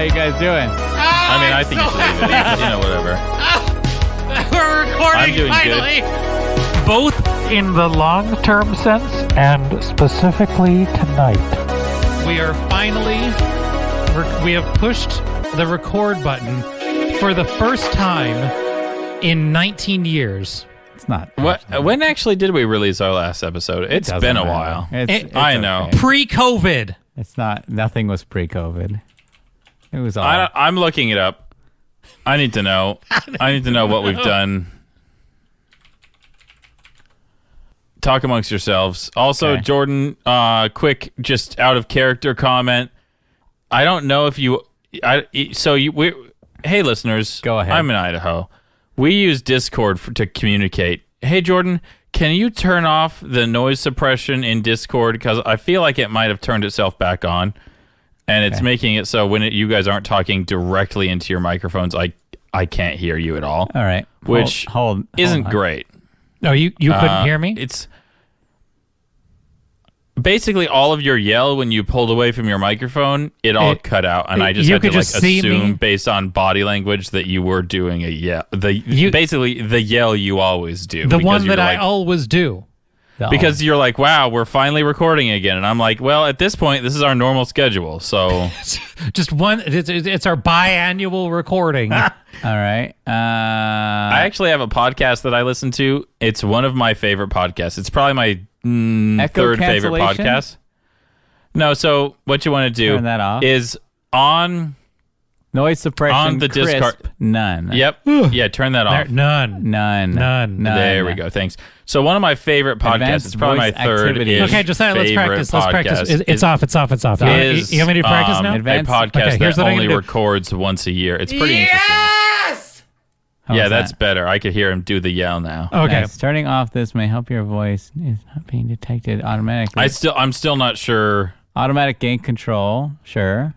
you guys doing? I mean, I think you should leave it. You know, whatever. We're recording I'm doing finally. good. Both in the long-term sense and specifically tonight. We are finally, we have pushed the record button for the first time in 19 years. It's not. When actually did we release our last episode? It's been a while. I know. Okay. Pre-COVID. It's not. Nothing was pre-COVID. It was all. I'm looking it up. I need to know. I need to know what we've done. Talk amongst yourselves. Also, Okay. Jordan, quick, just out of character comment. I don't know if you. Hey, listeners. Go ahead. I'm in Idaho. We use Discord to communicate. Hey, Jordan, can you turn off the noise suppression in Discord? Because I feel like it might have turned itself back on. And it's making it so when you guys aren't talking directly into your microphones, I can't hear you at all. All right. Which hold isn't on. great. No, you couldn't hear me? It's basically all of your yell when you pulled away from your microphone, it all cut out. And I just you had to could just see assume me? based on body language that you were doing a yell. Basically the yell you always do. The because one you're that I like- always do. Because you're like, wow, we're finally recording again. And I'm like, well, at this point, this is our normal schedule. So Just one. It's our biannual recording. All right. I actually have a podcast that I listen to. It's one of my favorite podcasts. It's probably my Echo third favorite cancellation? podcast. No, so what you want to do Turn that off. is on... Noise suppression. on the crisp, Discord. None. Yep. Yeah, turn that off. None. None. There we go. Thanks. So one of my favorite podcasts, Advanced it's probably my voice third activity. Okay, Josiah, let's practice. Let's practice. It's off. It's off. It's off. Is, You want me to practice now? a Advanced- podcast Okay, here's that what I'm only gonna do. records once a year. It's pretty interesting. How Yeah, was that's that? better. I could hear him do the yell now. Okay. Nice. Turning off this may help your voice is not being detected automatically. I'm still not sure. Automatic gain control. Sure.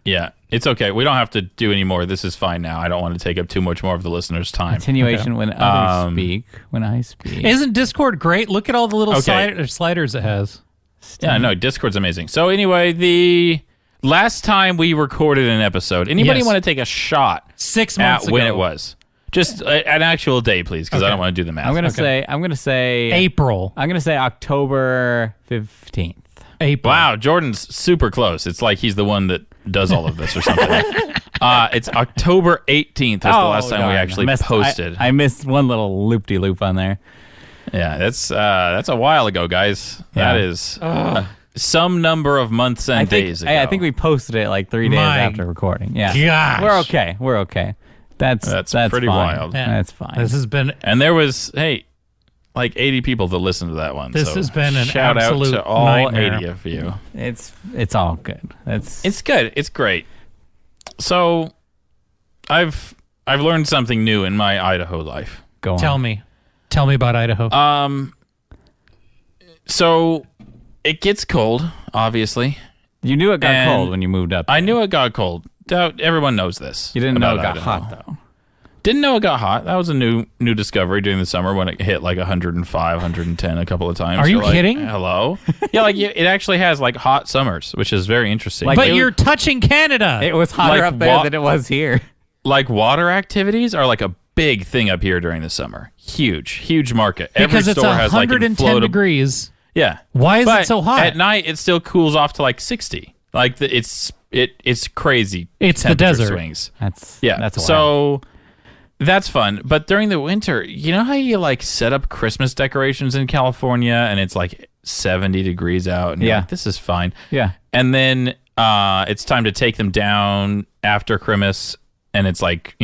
Yeah, it's okay. We don't have to do any more. This is fine now. I don't want to take up too much more of the listeners' time. Continuation when others speak. When I speak. Isn't Discord great? Look at all the little Okay. sliders it has. Yeah, no, Discord's amazing. So anyway, the last time we recorded an episode, anybody Yes. want to take a shot 6 at months ago. when it was? Just an actual day, please, because I Okay. don't want to do the math. I'm gonna say April. I'm gonna say October 15th. April. Wow, Jordan's super close. It's like he's the one that does all of this or something. It's October 18th was the last time we darn. actually posted. I missed one little loop-de-loop on there. Yeah, that's a while ago, guys. Yeah. That is some number of months and days ago. I think we posted it like 3 days My after recording. Yeah. gosh. We're okay. That's pretty fine. wild. Yeah. That's fine. This has been And there was, like 80 people that listened to that one. This so has been an shout absolute out to all nightmare. 80 of you. It's all good. It's good. It's great. So, I've learned something new in my Idaho life. go on. Tell me about Idaho. So it gets cold, obviously. You knew it got And cold when you moved up. I knew it got cold. Everyone knows this. You didn't know it about got Idaho. hot though. Didn't know it got hot. That was a new discovery during the summer when it hit like 105, 110 a couple of times. Are you You're like, kidding? Hello? Yeah, like it actually has like hot summers, which is very interesting. Like, but it was- you're touching Canada. It was hotter Like up there wa- than it was here. like water activities are like a big thing up here during the summer. Huge market. because Every it's store has like 110 degrees. Yeah. Why is But it so hot? At night it still cools off to like 60. Like it's crazy. It's the temperature desert. swings. That's Yeah. That's wild. So that's fun. But during the winter, you know how you like set up Christmas decorations in California and it's like 70 degrees out and you're Yeah. like, this is fine. Yeah. And then it's time to take them down after Christmas and it's like,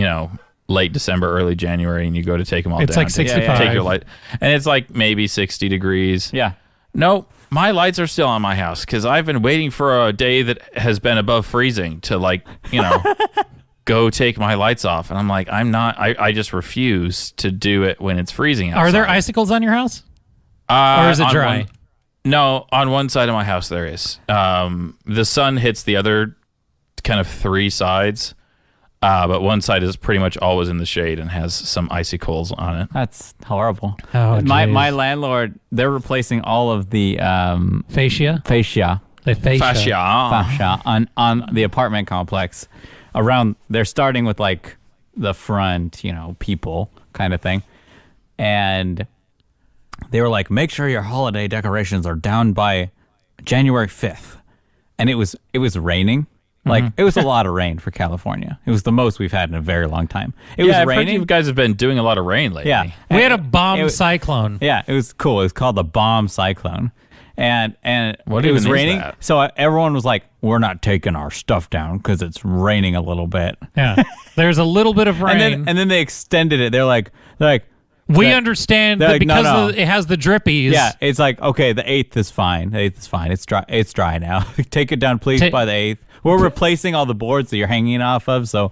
late December, early January, and you go to take them all It's down. like to 65. Take your light. And it's like maybe 60 degrees. Yeah. No, my lights are still on my house because I've been waiting for a day that has been above freezing to go take my lights off. And I'm like, I just refuse to do it when it's freezing outside. Are there icicles on your house? Or is it on dry? No, on one side of my house there is. The sun hits the other kind of three sides. But one side is pretty much always in the shade and has some icicles on it. That's horrible. Oh, my geez. landlord, they're replacing all of the Fascia? fascia The fascia. Fascia. on the apartment complex. around. They're starting with like the front, people kind of thing, and they were like, make sure your holiday decorations are down by January 5th, and it was raining. Like, it was a lot of rain for California. It was the most we've had in a very long time. It was I've raining. heard you guys have been doing a lot of rain lately. Yeah. We had a bomb cyclone. Yeah, it was cool. It was called the bomb cyclone. And What it was even is raining. that? So everyone was like, we're not taking our stuff down because it's raining a little bit. Yeah. There's a little bit of rain. And then they extended it. They're like, we that- understand they're that like, no, because no. it has the drippies. yeah, it's like, okay, the 8th is fine. The 8th is fine. It's dry. It's dry now. Take it down, please, by the 8th. We're replacing all the boards that you're hanging off of. So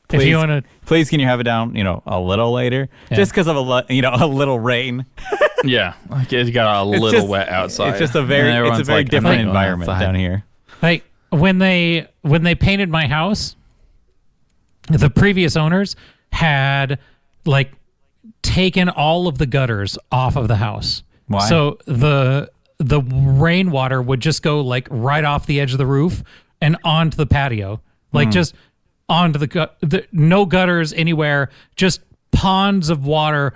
please, If you want to, please, can you have it down, a little later? Yeah. Just because of a little rain. Yeah, like it got a little just- wet outside. It's just a And very everyone's like, I'm different not going environment outside. down here. like when they painted my house, the previous owners had like taken all of the gutters off of the house. Why? So the rainwater would just go like right off the edge of the roof and onto the patio, like just onto the no gutters anywhere, just ponds of water,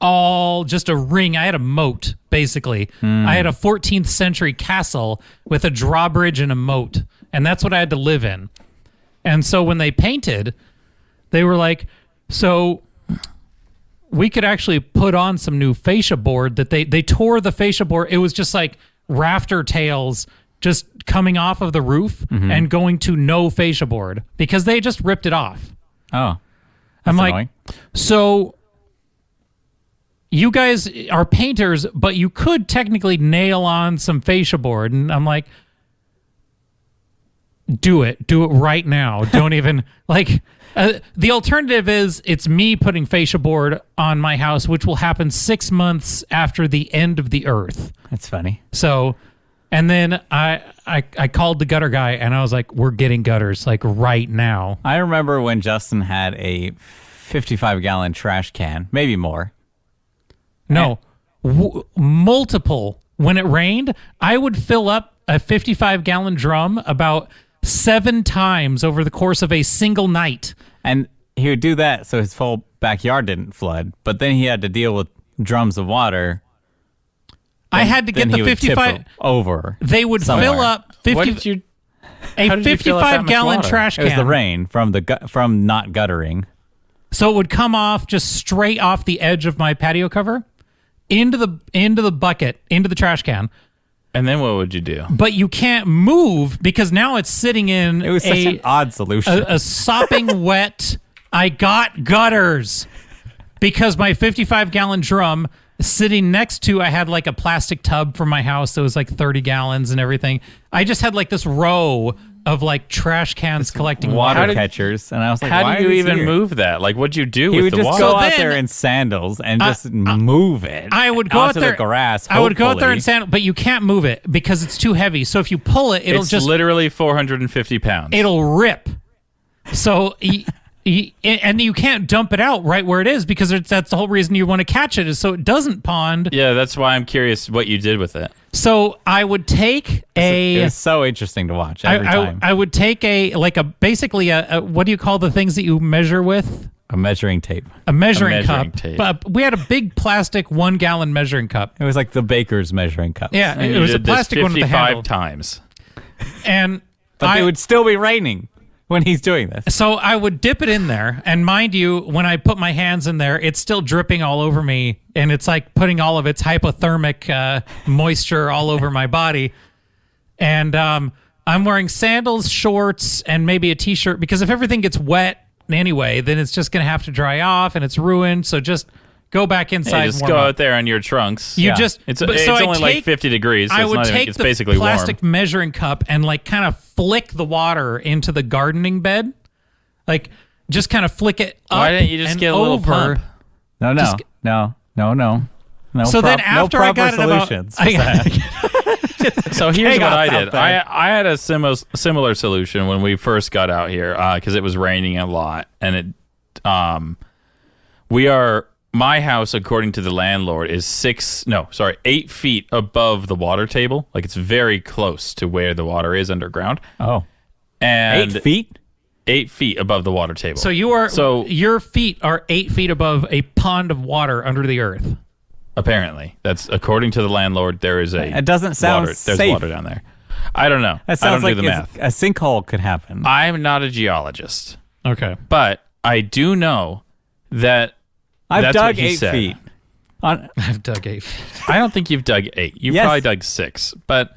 all just a ring. I had a moat basically. I had a 14th century castle with a drawbridge and a moat, and that's what I had to live in. And so when they painted, they were like, so we could actually put on some new fascia board that they tore the fascia board. It was just like rafter tails just coming off of the roof and going to no fascia board because they just ripped it off. Oh, I'm like, annoying. so you guys are painters, but you could technically nail on some fascia board. And I'm like, do it right now. Don't even like, the alternative is it's me putting fascia board on my house, which will happen 6 months after the end of the earth. That's funny. So, and then I called the gutter guy and I was like, we're getting gutters like right now. I remember when Justin had a 55-gallon trash can, maybe more. No, multiple. When it rained, I would fill up a 55-gallon drum about 7 times over the course of a single night. And he would do that so his whole backyard didn't flood. But then he had to deal with drums of water. I had to get Then the he would tip 55. over. They would somewhere. fill up What 50, did you? a how did you fill up that much 55-gallon water? trash It was can. the rain from not guttering. So it would come off just straight off the edge of my patio cover into the bucket, into the trash can. And then what would you do? But you can't move because now it's sitting in It was such an odd solution. a sopping wet. I got gutters because my 55-gallon drum sitting next to, I had like a plastic tub for my house that was like 30 gallons and everything. I just had like this row of like trash cans collecting water water. catchers, and I was like, How why do you is he even here? move that? Like, what'd you do He with would the just water? go So out then- there in sandals and just move it. I would go out onto there. the grass. I would go out there and hopefully. stand, but you can't move it because it's too heavy. So if you pull it, it'll It's just literally 450 pounds. it'll rip. So and you can't dump it out right where it is because that's the whole reason you want to catch it is so it doesn't pond. Yeah, that's why I'm curious what you did with it. So I would take It was so interesting to watch every time. I would take basically a what do you call the things that you measure with? A measuring tape. A measuring measuring cup. tape. But we had a big plastic 1-gallon measuring cup. It was like the baker's measuring cup. Yeah, And it you was a did this plastic one with a 55 handle. times. And But it would still be raining when he's doing this. So I would dip it in there, and mind you, when I put my hands in there, it's still dripping all over me, and it's like putting all of its hypothermic moisture all over my body. And I'm wearing sandals, shorts, and maybe a t-shirt, because if everything gets wet anyway, then it's just going to have to dry off, and it's ruined, so just go back inside Yeah, and just warm go up. out there in your trunks. You Yeah. just It's but- it's so I only like take- 50 degrees. So I it's would not even, take it's the basically plastic warm. measuring cup and like kind of flick the water into the gardening bed, like just kind of flick it up. Why didn't you just and get a little over. pump? No. So then after I got it about, solutions. So here's Hang what on, I did. something. I had a similar solution when we first got out here because it was raining a lot, and my house, according to the landlord, is 8 feet above the water table. Like it's very close to where the water is underground. Oh, And 8 feet? 8 feet above the water table. So your feet are 8 feet above a pond of water under the earth. Apparently, that's according to the landlord. There is a. It doesn't sound There's safe. water down there. I don't know. That I sounds don't like do the math. a sinkhole could happen. I'm not a geologist, Okay. but I do know that I've that's dug what he 8 said. feet. I've dug 8 feet. I don't think you've dug 8. You've Yes. probably dug 6. But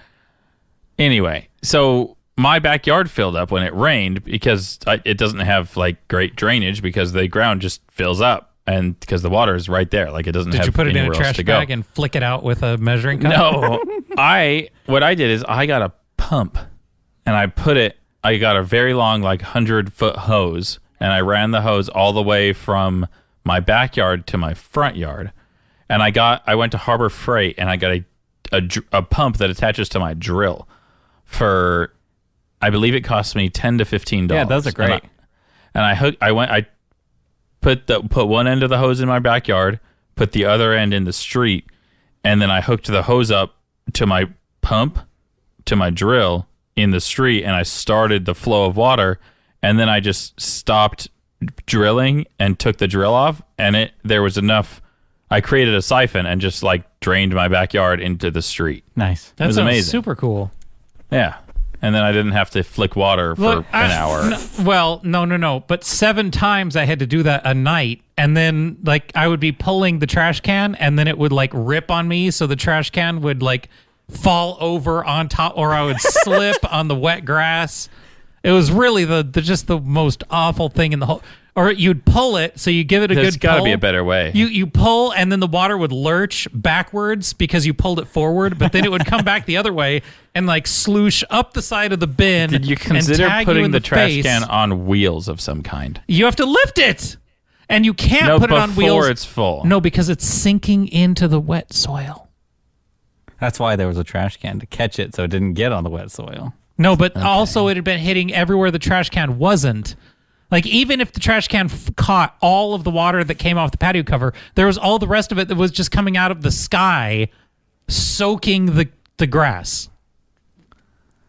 anyway, so my backyard filled up when it rained because it doesn't have like great drainage because the ground just fills up and because the water is right there. Like it doesn't have Did you put it in a anywhere else trash to go. bag and flick it out with a measuring cup? No, what I did is I got a pump and I got a very long, like 100-foot hose, and I ran the hose all the way from my backyard to my front yard. And I went to Harbor Freight and I got a pump that attaches to my drill for, I believe it cost me $10 to $15. Yeah, those are great. And I put one end of the hose in my backyard, put the other end in the street, and then I hooked the hose up to my pump, to my drill in the street, and I started the flow of water, and then I just stopped drilling and took the drill off, and there was enough. I created a siphon and just like drained my backyard into the street. Nice. That was sounds amazing. super cool. Yeah. And then I didn't have to flick water for an hour. No. But 7 times I had to do that a night. And then, like, I would be pulling the trash can, and then it would, like, rip on me. So the trash can would, like, fall over on top, or I would slip on the wet grass. It was really just the most awful thing in the whole. Or you'd pull it, so you give it a There's good got to pull. be a better way. You pull, and then the water would lurch backwards because you pulled it forward, but then it would come back the other way and like sloosh up the side of the bin. Did you and consider tag you putting in the trash face. can on wheels of some kind? You have to lift it, and you can't No, put it on wheels. before it's full. No, because it's sinking into the wet soil. That's why there was a trash can to catch it so it didn't get on the wet soil. No, but also it had been hitting everywhere the trash can wasn't. Like, even if the trash can caught all of the water that came off the patio cover, there was all the rest of it that was just coming out of the sky, soaking the grass.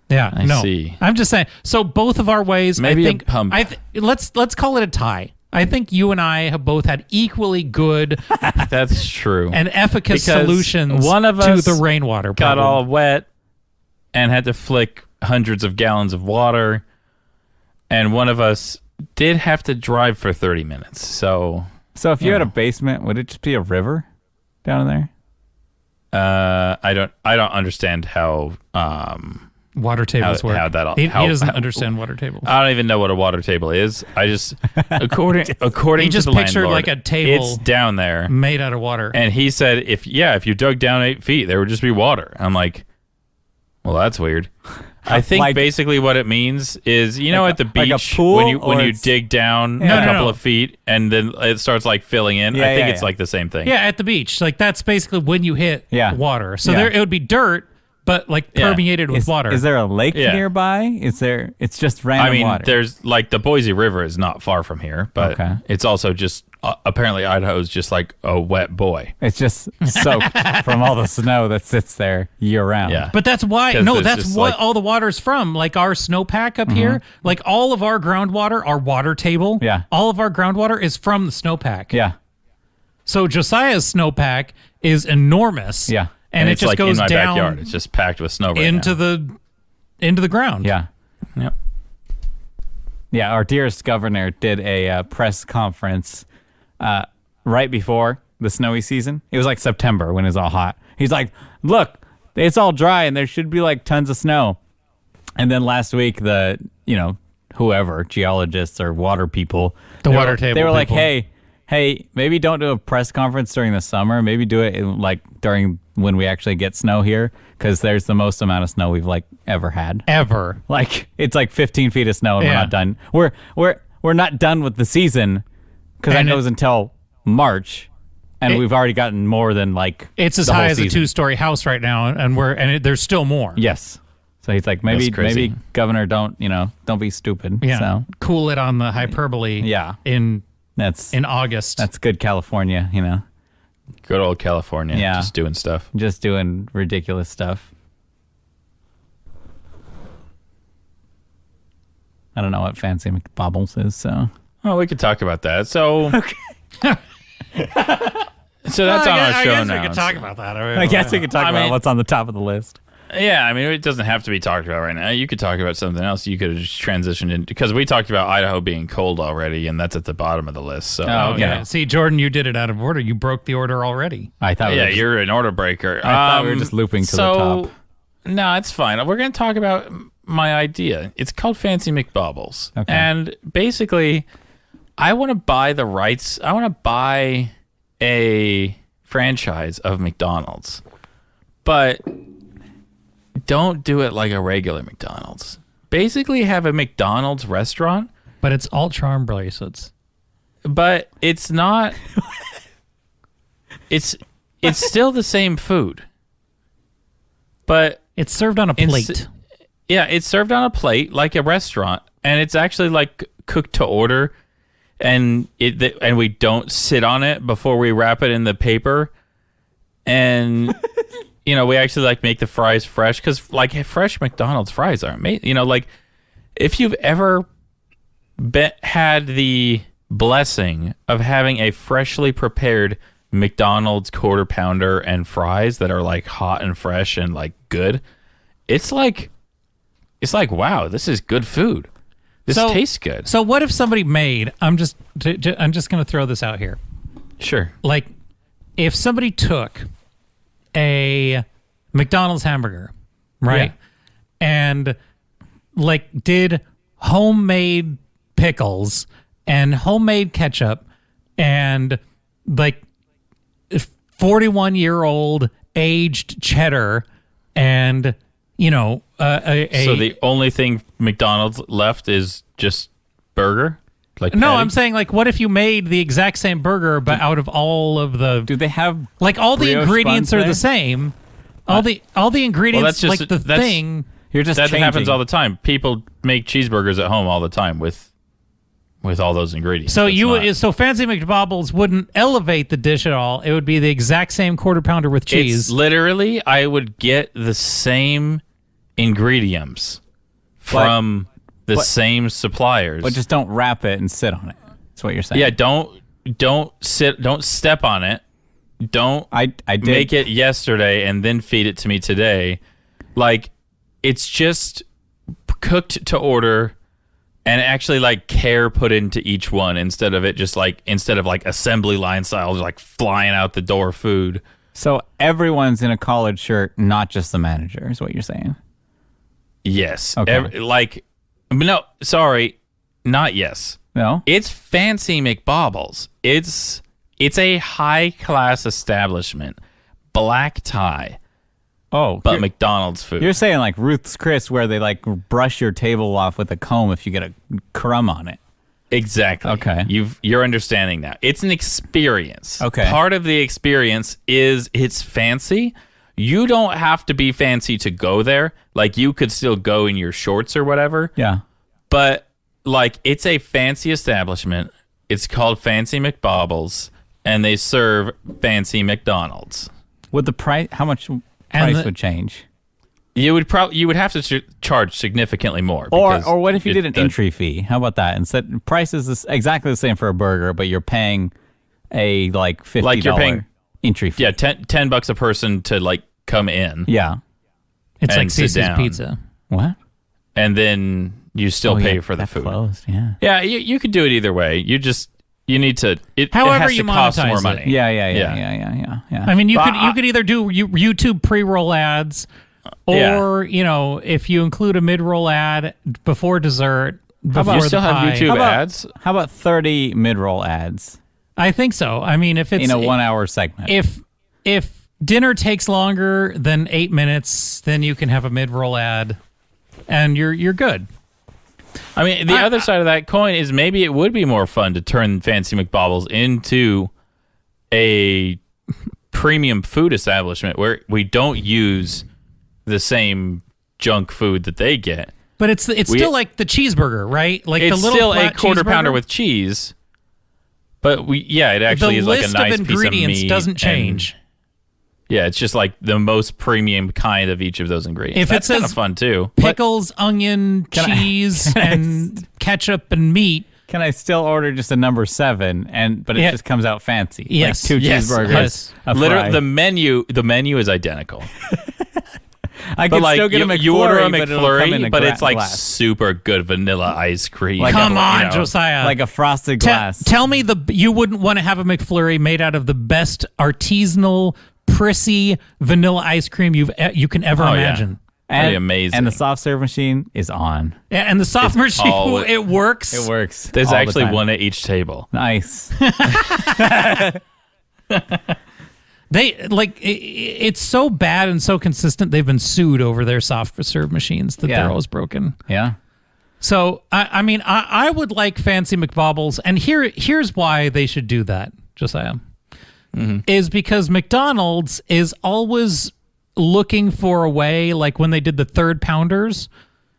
Yeah, I see. I'm just saying. So both of our ways, Maybe I think, a pump. let's call it a tie. I think you and I have both had equally good That's true. and efficacious Because solutions one of to us the rainwater got problem. all wet and had to flick hundreds of gallons of water, and one of us did have to drive for 30 minutes. So if you had a basement, would it just be a river down there? I don't understand how Water tables work. how that all- he how- doesn't how- understand water tables. I don't even know what a water table is. I just according He just to the pictured landlord, like a table it's down there. made out of water. And he said, if you dug down 8 feet, there would just be water. I'm like, well, that's weird. I think Like- basically what it means is, at the like a beach pool, when or you it's- dig down Yeah. a couple No. of feet and then it starts like filling in. Yeah, I think yeah, it's yeah. like the same thing. Yeah, at the beach. Like, that's basically when you hit Yeah. water. So Yeah. there it would be dirt, but like Yeah. permeated with water. Is there a lake Yeah. nearby? It's just random I mean, water. there's like the Boise River is not far from here, but Okay. it's also just apparently Idaho's just like a wet boy. It's just soaked from all the snow that sits there year round. Yeah. But that's why 'Cause it's that's just what like- all the water's from. Like our snowpack up here, like all of our groundwater, our water table, Yeah. all of our groundwater is from the snowpack. Yeah. So Josiah's snowpack is enormous. Yeah. And it it's just like goes in my down backyard. It's just packed with snow right into now. the ground. Yeah. Yep. Yeah. Our dearest governor did a press conference right before the snowy season. It was like September when it was all hot. He's like, look, it's all dry and there should be like tons of snow. And then last week, whoever, geologists or water people, The water table they were like, people. hey, maybe don't do a press conference during the summer. Maybe do it during when we actually get snow here, because there's the most amount of snow we've like ever had. Ever. Like it's like 15 feet of snow and we're Yeah. not done. We're not done with the season because that And goes until March, and we've already gotten more than like It's as the high whole as a season. 2-story house right now, and there's still more. Yes. So he's like, maybe That's crazy. governor, don't be stupid. Yeah. So Cool it on the hyperbole. Yeah. In that's August. that's good California, Good old California. Yeah. Just doing stuff. just doing ridiculous stuff. I don't know what Fancy McBobbles is, so. Oh, we could talk about that. So, so that's on our show now. We could talk about that. I guess we could talk about what's on the top of the list. Yeah, I mean, it doesn't have to be talked about right now. You could talk about something else. You could have just transitioned in, because we talked about Idaho being cold already, and that's at the bottom of the list. So, okay. See, Jordan, you did it out of order. You broke the order already. I thought. Yeah, you're an order breaker. I thought we were just looping to the top. No, it's fine. We're going to talk about my idea. It's called Fancy McBobbles. Okay. And basically, I want to buy the rights. I want to buy a franchise of McDonald's. But don't do it like a regular McDonald's. Basically, have a McDonald's restaurant. But it's all charm bracelets. But it's not. It's still the same food. But it's served on a plate. Yeah, it's served on a plate like a restaurant, and it's actually like cooked to order, and we don't sit on it before we wrap it in the paper, and we actually like make the fries fresh, because like fresh McDonald's fries aren't made. Like if you've ever had the blessing of having a freshly prepared McDonald's quarter pounder and fries that are like hot and fresh and like good, it's like wow, this is good food. This tastes good. So what if somebody made? I'm just going to throw this out here. Sure. Like, if somebody took a McDonald's hamburger, right, and like did homemade pickles and homemade ketchup and like 41-year-old aged cheddar and so the only thing McDonald's left is just burger? Like no, patty? I'm saying, like, what if you made the exact same burger, but out of all of the... Do they have like all the ingredients are the same? All the ingredients, well, like the thing... You're just that changing. happens all the time. People make cheeseburgers at home all the time with all those ingredients. So so Fancy McBobbles wouldn't elevate the dish at all. It would be the exact same quarter pounder with cheese. It's literally, I would get the same ingredients from the same suppliers. But just don't wrap it and sit on it. That's what you're saying. Yeah, don't step on it. I did make it yesterday and then feed it to me today. Like, it's just cooked to order. And actually, like, care put into each one instead of assembly line style, like flying out the door food. So everyone's in a collared shirt, not just the manager, is what you're saying. Yes. Okay. No, sorry, not yes. No? It's Fancy McBobbles. It's a high class establishment, black tie. Oh, but McDonald's food. You're saying like Ruth's Chris, where they like brush your table off with a comb if you get a crumb on it. Exactly. Okay. You're understanding now. It's an experience. Okay. Part of the experience is it's fancy. You don't have to be fancy to go there. Like, you could still go in your shorts or whatever. Yeah. But like, it's a fancy establishment. It's called Fancy McBobbles, and they serve fancy McDonald's. Would the price? How much price would change? You would have to charge significantly more. Or what if you did an entry fee? How about that? Instead, price is exactly the same for a burger, but you're paying a like $50 like you're paying entry fee. Yeah, $10 a person to like come in. Yeah, it's like Cece's Pizza. What? And then you still pay for the food. Closed. Yeah. Yeah, you could do it either way. You need to. However, it has you to cost monetize more it. money. Yeah. I mean, you could either do YouTube pre-roll ads, or if you include a mid-roll ad before dessert. Before you still have pie. YouTube ads? How about 30 mid-roll ads? I think so. I mean, if it's in a 1 hour segment. If dinner takes longer than 8 minutes, then you can have a mid-roll ad, and you're good. I mean, the other side of that coin is maybe it would be more fun to turn Fancy McBobbles into a premium food establishment where we don't use the same junk food that they get. But it's still like the cheeseburger, right? Like it's the little still flat a quarter pounder cheeseburger. with cheese. But it actually is like a nice piece of meat. The list of ingredients doesn't change. Yeah, it's just like the most premium kind of each of those ingredients. If it That's kind of says fun too. pickles, onion, cheese, and ketchup and meat. Can I still order just a number 7 but it just comes out fancy? Yes. Like 2 cheeseburgers. Yes. A Literally, fry. the menu is identical. I But can like still get a McFlurry, you order a but it'll come in McFlurry, a but it's like glass. super good vanilla ice cream. Like Come a- on, you know. Josiah. like a frosted glass. Tell me you wouldn't want to have a McFlurry made out of the best artisanal, prissy vanilla ice cream you can ever Oh, yeah. imagine. Pretty amazing. And the soft serve machine is on. And the soft machine, all- it works. It works. There's all the actually time. one at each table. Nice. They like it's so bad and so consistent. They've been sued over their soft serve machines that Yeah. they're always broken. Yeah. So I mean, I would like fancy McBobbles, and here's why they should do that, Josiah, is because McDonald's is always looking for a way. Like when they did the third pounders,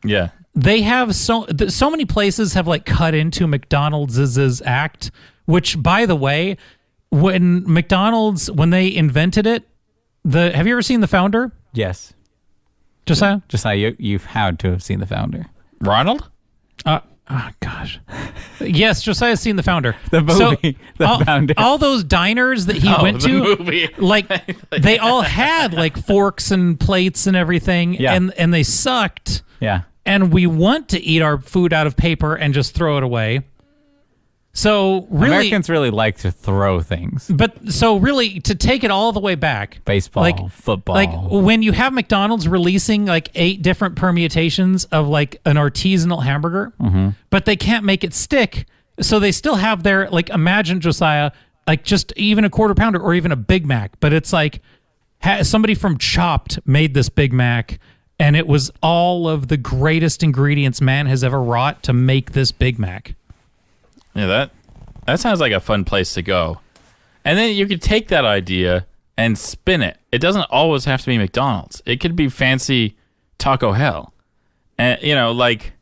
Yeah. they have so many places have like cut into McDonald's act. Which, by the way, when they invented it, have you ever seen The Founder, Yes. Josiah? Just how you've had to have seen The Founder. Ronald? Oh gosh. Yes, Josiah's seen The Founder. The movie, The all, Founder. all those diners that he went the to, movie. like they all had like forks and plates and everything, Yeah. and they sucked. Yeah. And we want to eat our food out of paper and just throw it away. So really, Americans really like to throw things. but so really to take it all the way back, Baseball, football. like when you have McDonald's releasing like 8 different permutations of like an artisanal hamburger, but they can't make it stick. So they still have their, like, imagine, Josiah, like just even a quarter pounder or even a Big Mac, but it's like somebody from Chopped made this Big Mac, and it was all of the greatest ingredients man has ever wrought to make this Big Mac. Yeah, that sounds like a fun place to go. And then you could take that idea and spin it. It doesn't always have to be McDonald's. It could be fancy Taco Hell. And like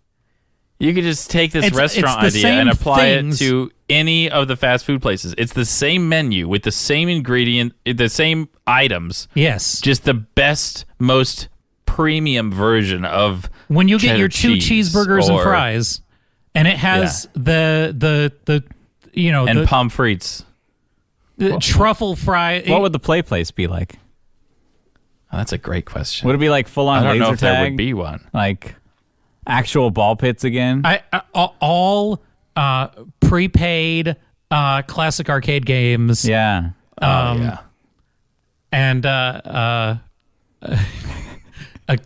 you could just take this restaurant it's the idea and same apply things. it to any of the fast food places. It's the same menu with the same ingredient, the same items. Yes. Just the best, most premium version of When you get cheddar your 2 cheese cheeseburgers and or- fries, and it has the and pommes frites. the truffle fry. what would the play place be like? Oh, that's a great question. Would it be like full on I don't laser know if tag? there would be one. Like actual ball pits again? all prepaid classic arcade games. Yeah. Yeah. And Yeah,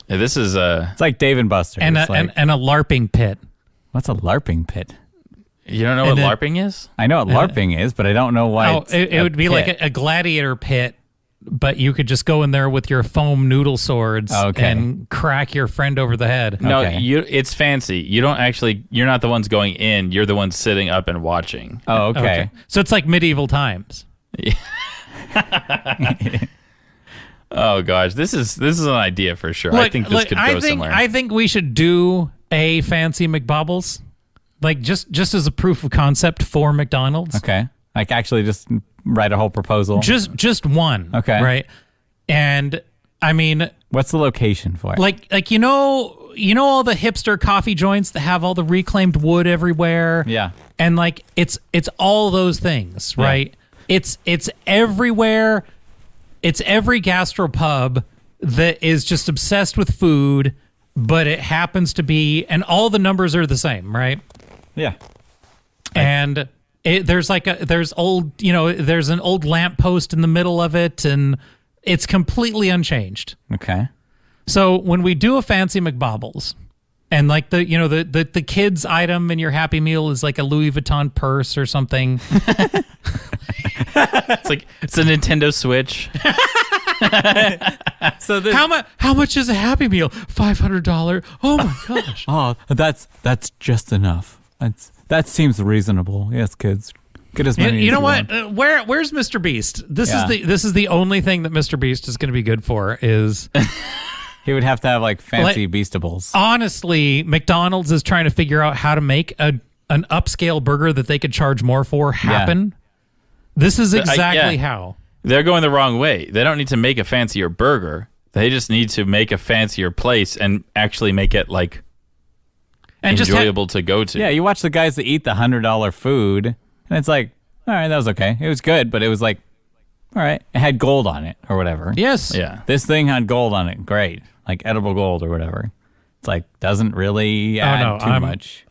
this is It's like Dave and Buster's. and a, like, and a LARPing pit. what's a LARPing pit? you don't know what and then- LARPing is? I know what LARPing is, but I don't know why. Oh, it's it a would be like pit. a gladiator pit, but you could just go in there with your foam noodle swords Okay. and crack your friend over the head. No, Okay. it's fancy. You're not the ones going in. You're the ones sitting up and watching. Oh, okay. So it's like medieval times. Oh gosh, this is an idea for sure. I think this could go somewhere. I think we should do a fancy McBobbles, like just as a proof of concept for McDonald's. Okay. Like actually just write a whole proposal. Just one. Okay. Right. And I mean, What's the location for it? like you know all the hipster coffee joints that have all the reclaimed wood everywhere. Yeah. And like it's all those things, right? It's everywhere. It's every gastropub that is just obsessed with food, but it happens to be, and all the numbers are the same, right? Yeah. And there's an old lamppost in the middle of it, and it's completely unchanged. Okay. So when we do a fancy McBobbles, and like the kids item in your Happy Meal is like a Louis Vuitton purse or something. It's a Nintendo Switch. So this, How much is a Happy Meal? $500. Oh my gosh. oh, that's just enough. That seems reasonable. Yes, kids. Get as many. You as know what? want. Where's Mr. Beast? This Yeah. is the only thing that Mr. Beast is going to be good for. Is He would have to have like fancy Beastables. honestly, McDonald's is trying to figure out how to make an upscale burger that they could charge more for happen. This is exactly how. they're going the wrong way. They don't need to make a fancier burger. They just need to make a fancier place and actually make it like And enjoyable to go to. Yeah, you watch the guys that eat the $100 food, and it's like, all right, that was okay. It was good, but it was like, all right, it had gold on it or whatever. yes. Yeah. This thing had gold on it. Great, like edible gold or whatever. It's like doesn't really add too much.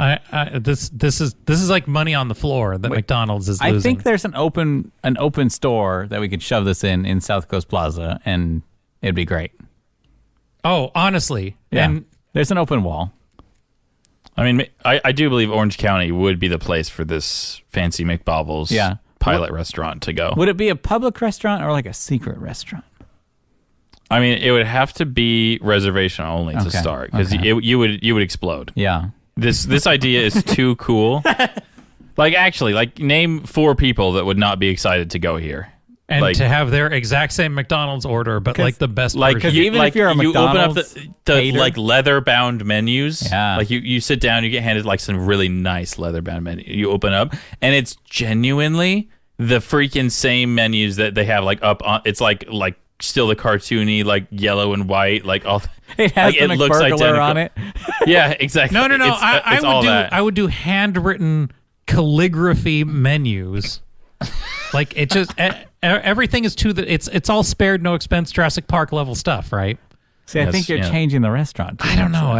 This is like money on the floor that McDonald's is losing. I think there's an open store that we could shove this in South Coast Plaza, and it'd be great. Oh, honestly. Yeah, And there's an open wall. I mean, I do believe Orange County would be the place for this fancy McBobbles pilot restaurant to go. Would it be a public restaurant or like a secret restaurant? I mean, it would have to be reservation only to start because you would explode. Yeah. This idea is too cool. Like actually, like name 4 people that would not be excited to go here. and like, to have their exact same McDonald's order, but like the best like version. even if you're a you open up McDonald's the hater. like leather bound menus. Yeah. Like you sit down, you get handed like some really nice leather bound menu. You open up, and it's genuinely the freaking same menus that they have like up on. It's like still the cartoony like yellow and white like all. It has like, the it looks McBurglar identical on it. Yeah, exactly. No. It's all that. I would do handwritten calligraphy menus. Like it just everything is to the. It's all spared no expense Jurassic Park level stuff, right? See, I think you're changing the restaurant. I don't know.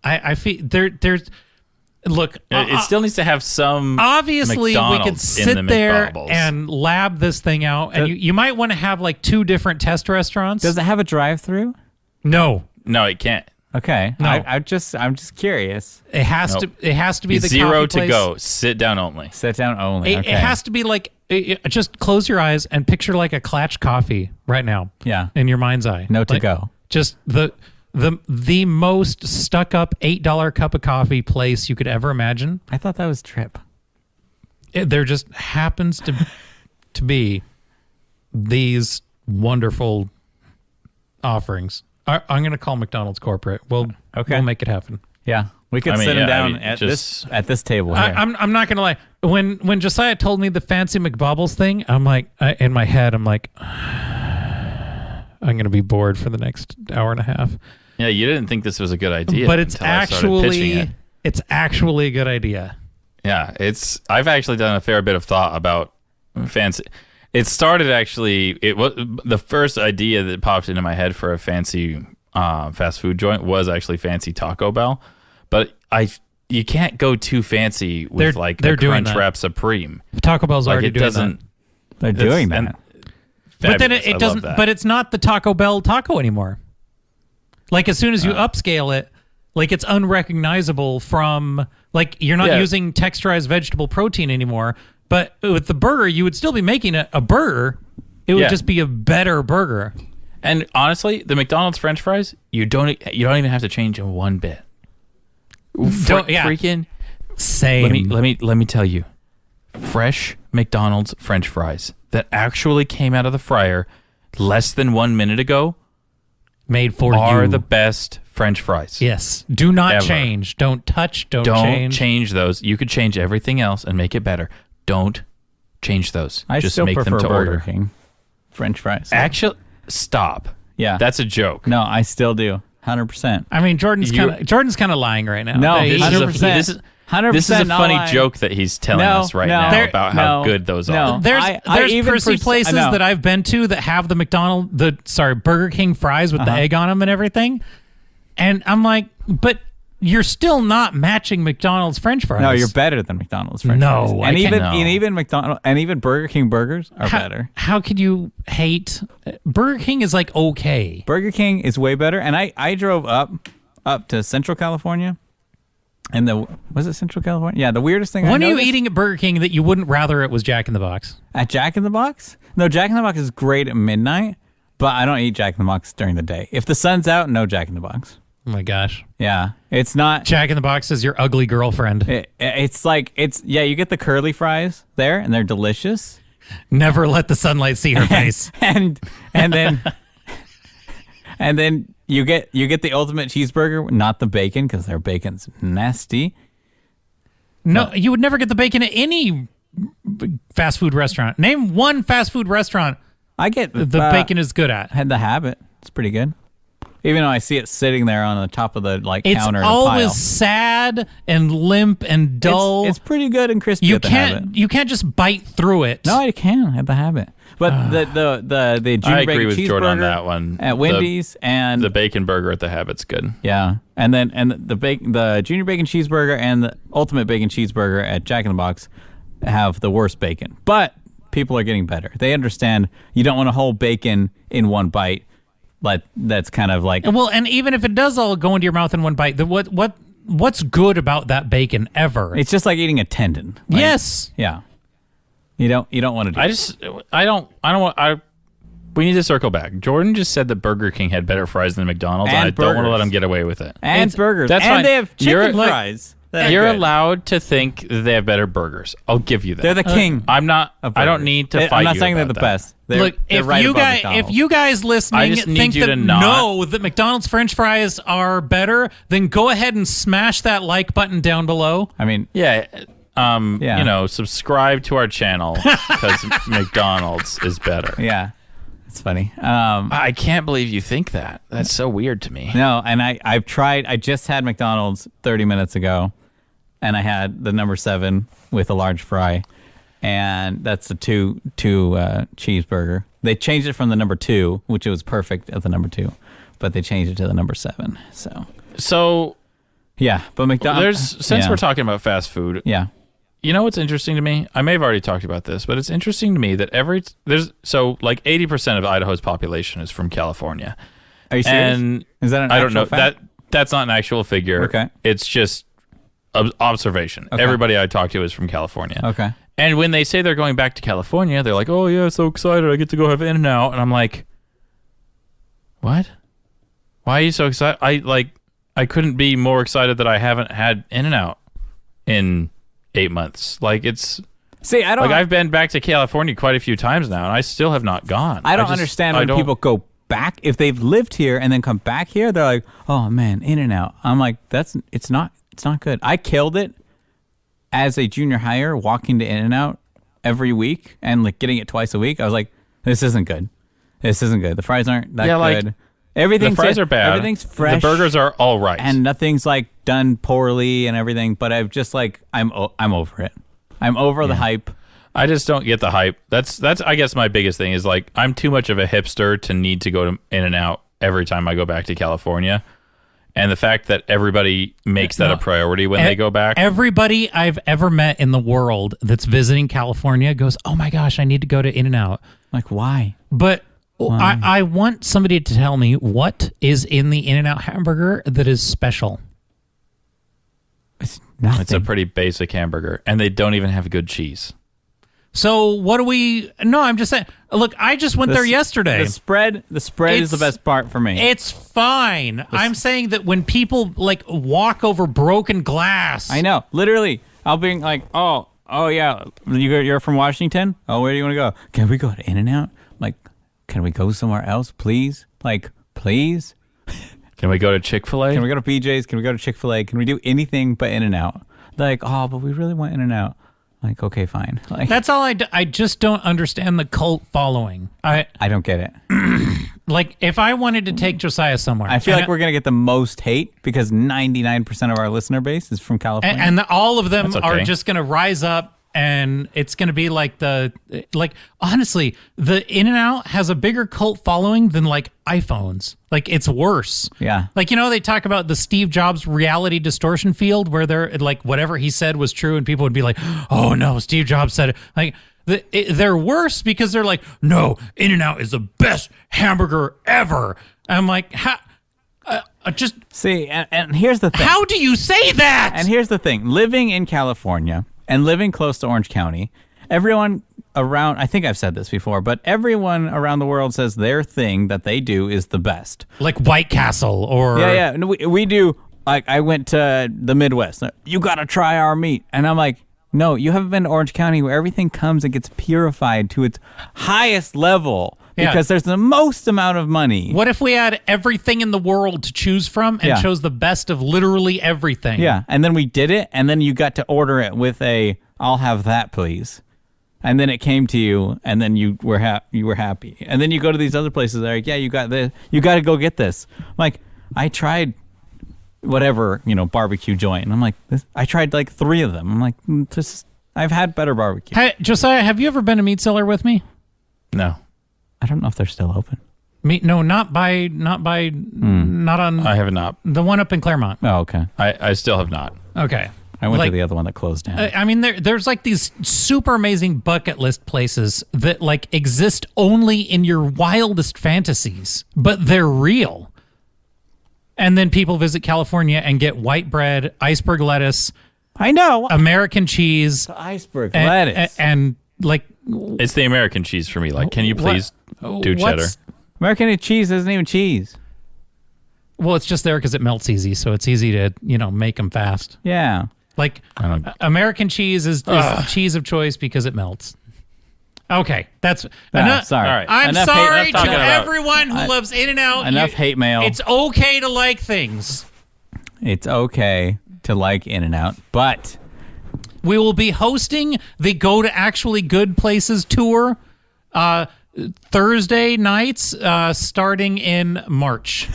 I feel there's. Look, It still needs to have some. obviously McDonald's we could sit in the there McBobbles. and lab this thing out, and you might want to have like 2 different test restaurants. Does it have a drive-through? No, No, it can't. Okay. No. I'm just curious. it has Nope. to. It has to be the 0 coffee to place. go. Sit down only. Sit down only. It Okay. has to be like just close your eyes and picture like a Klatch coffee right now. Yeah. in your mind's eye. No to Like, go. Just the most stuck up $8 cup of coffee place you could ever imagine. I thought that was Trip. There just happens to be these wonderful offerings. I'm going to call McDonald's corporate. We'll make it happen. Yeah. We could I mean, sit him yeah, down I mean, at just- this table here. I'm not going to lie. When Josiah told me the fancy McBobbles thing, I'm like, in my head, I'm like, I'm going to be bored for the next hour and a half. Yeah, you didn't think this was a good idea, But it's until I started pitching actually a good idea. Yeah, I've actually done a fair bit of thought about fancy. It started actually. It was the first idea that popped into my head for a fancy fast food joint was actually fancy Taco Bell, but you can't go too fancy with they're the doing Crunch that. Wrap Supreme. Taco Bell's Like already it doing doesn't. They're doing and- that. But then Fabulous. I it love doesn't. that. But it's not the Taco Bell taco anymore. Like as soon as you upscale it, like it's unrecognizable from like you're not Yeah. using texturized vegetable protein anymore. But with the burger, you would still be making a burger. It would Yeah. just be a better burger. And honestly, the McDonald's French fries, you don't even have to change in one bit. Freaking Same. let me tell you, fresh McDonald's French fries that actually came out of the fryer less than 1 minute ago Made for are you. the best French fries. Yes. Do not Ever. change. Don't touch. Don't Don't change. those. You could change everything else and make it better. Don't change those. I Just still make prefer them to Burger order. King. French fries. Actually, stop. Yeah. That's a joke. No, I still do. 100%. I mean, Jordan's kind of lying right now. No, He- This is a- 100%. this is- 100% This is a not funny lying. joke that he's telling No, us right no, now there- about how no, good those no. are. There's I even prissy places no. that I've been to that have the Burger King fries with the egg on them and everything, and I'm like, but you're still not matching McDonald's French fries. No, you're better than McDonald's French No, fries. I And can't- even No. and even McDonald's and even Burger King burgers are better. How could you hate Burger King? Is like okay. Burger King is way better. And I drove up to Central California. And was it Central California? Yeah, the weirdest thing When I are you noticed eating at Burger King that you wouldn't rather it was Jack in the Box? at Jack in the Box? No, Jack in the Box is great at midnight, but I don't eat Jack in the Box during the day. If the sun's out, no Jack in the Box. Oh my gosh, Yeah, it's not. Jack in the Box is your ugly girlfriend. It's like you get the curly fries there, and they're delicious. Never let the sunlight see her face. and then and then you get the ultimate cheeseburger, not the bacon because their bacon's nasty. No, you would never get the bacon at any fast food restaurant. Name one fast food restaurant I get the bacon is good at. Had the habit. It's pretty good. Even though I see it sitting there on the top of the It's counter in a always pile. sad and limp and dull. It's pretty good and crispy. you at the habit. can't you can't just bite through it. No, I can at the habit. But the junior I agree bacon with cheeseburger Jordan on that one. at Wendy's and The bacon burger at the Habit's good. yeah, and the junior bacon cheeseburger and the ultimate bacon cheeseburger at Jack in the Box have the worst bacon. But people are getting better. They understand you don't want a whole bacon in one bite. But that's kind of like Well, and even if it does all go into your mouth in one bite, what's good about that bacon ever? it's just like eating a tendon. Like, yes. Yeah. You don't want to do. We need to circle back. Jordan just said that Burger King had better fries than McDonald's, and I don't want to burgers. let him get away with it. And burgers. That's and fine. they have You're- chicken fries. that are You're good. allowed to think they have better burgers. I'll give you that. They're the king. I'm not. of I don't burgers. need to fight. I'm not you saying they're about the that. best. They're, Look, they're if right you above guys McDonald's. listening just need think you that to not- know that McDonald's French fries are better, then go ahead and smash that like button down below. I mean, Yeah. Yeah. Subscribe to our channel because McDonald's is better. yeah, it's funny. I can't believe you think that. That's so weird to me. No, and I've tried. I just had McDonald's 30 minutes ago, and I had the number 7 with a large fry, and that's the two cheeseburger. They changed it from the number 2, which was perfect at the number 2, but they changed it to the number 7. So yeah, but McDonald's. Since we're talking about fast food, yeah, you know what's interesting to me? I may have already talked about this, but it's interesting to me that like 80% of Idaho's population is from California. are you serious? And Is that an I don't actual know fact? that's not an actual figure. Okay. It's just observation. Okay. Everybody I talk to is from California. Okay. And when they say they're going back to California, they're like, "Oh yeah, so excited! I get to go have In-N-Out." And I'm like, "What? Why are you so excited?" I couldn't be more excited that I haven't had In-N-Out in 8 months. Like it's See, I don't. like I've been back to California quite a few times now, and I still have not gone. I don't understand when people go back. If they've lived here and then come back here, they're like, "Oh man, In-N-Out." I'm like, it's not good. I killed it as a junior hire, walking to In-N-Out every week and like getting it twice a week. I was like, this isn't good. This isn't good. The fries aren't that good. Everything's the fries are bad. Everything's fresh. The burgers are all right, and nothing's like done poorly and everything. But I've just like I'm over it. I'm over the hype. I just don't get the hype. That's I guess my biggest thing is like I'm too much of a hipster to need to go to In-N-Out every time I go back to California. And the fact that everybody makes that a priority when they go back. Everybody I've ever met in the world that's visiting California goes, "Oh my gosh, I need to go to In-N-Out." Like why? But I want somebody to tell me what is in the In-N-Out hamburger that is special. It's nothing. It's a pretty basic hamburger, and they don't even have good cheese. So what do we? No, I'm just saying. Look, I just went there yesterday. The spread is the best part for me. It's fine. I'm saying that when people like walk over broken glass, I know. Literally, I'll be like, oh yeah, you're from Washington? Oh, where do you want to go? Can we go to In-N-Out? Like, can we go somewhere else, please? Like, please? Can we go to Chick-fil-A? Can we go to BJ's? Can we go to Chick-fil-A? Can we do anything but In-N-Out? They're like, oh, but we really want In-N-Out. Like, okay, fine. Like, that's all I just don't understand the cult following. I don't get it. Like, if I wanted to take Josiah somewhere, I feel like we're going to get the most hate because 99% of our listener base is from California. and all of them That's okay. are just going to rise up, and it's going to be like honestly, the In-N-Out has a bigger cult following than like iPhones. Like, it's worse. Yeah. Like, they talk about the Steve Jobs reality distortion field where they're like, whatever he said was true, and people would be like, "Oh no, Steve Jobs said it." Like, they're worse because they're like, "No, In-N-Out is the best hamburger ever." And I'm like, just see, and here's the thing. how do you say that? And here's the thing. Living in California and living close to Orange County, everyone around, I think I've said this before, but everyone around the world says their thing that they do is the best. Like White Castle or Yeah. No, we do. Like, I went to the Midwest. You got to try our meat. And I'm like, no, you haven't been to Orange County where everything comes and gets purified to its highest level because there's the most amount of money. What if we had everything in the world to choose from and chose the best of literally everything? Yeah. And then we did it. And then you got to order it with I'll have that, please. and then it came to you, and then you were happy, and then you go to these other places. They're like, yeah, you got to go get this. I'm like, I tried whatever barbecue joint, and I'm like, I tried like 3 of them. I'm like, I've had better barbecue. Hey, Josiah, have you ever been to Meat Cellar with me? No. I don't know if they're still open. No, not on. I have not. The one up in Claremont. Oh, okay. I still have not. Okay. I went to the other one that closed down. I mean, there's like these super amazing bucket list places that like exist only in your wildest fantasies, but they're real. And then people visit California and get white bread, iceberg lettuce. I know. American cheese. The iceberg lettuce. And like... It's the American cheese for me. Like, can you please do cheddar? American cheese isn't even cheese. Well, it's just there because it melts easy, so it's easy to, make them fast. Yeah. Like, American cheese is the cheese of choice because it melts. Okay, that's enough. Sorry. All right. I'm Enough sorry hate- to talking about- everyone who loves In-N-Out. Enough hate mail. It's okay to like things. It's okay to like In-N-Out, but We will be hosting the Go to Actually Good Places tour Thursday nights starting in March.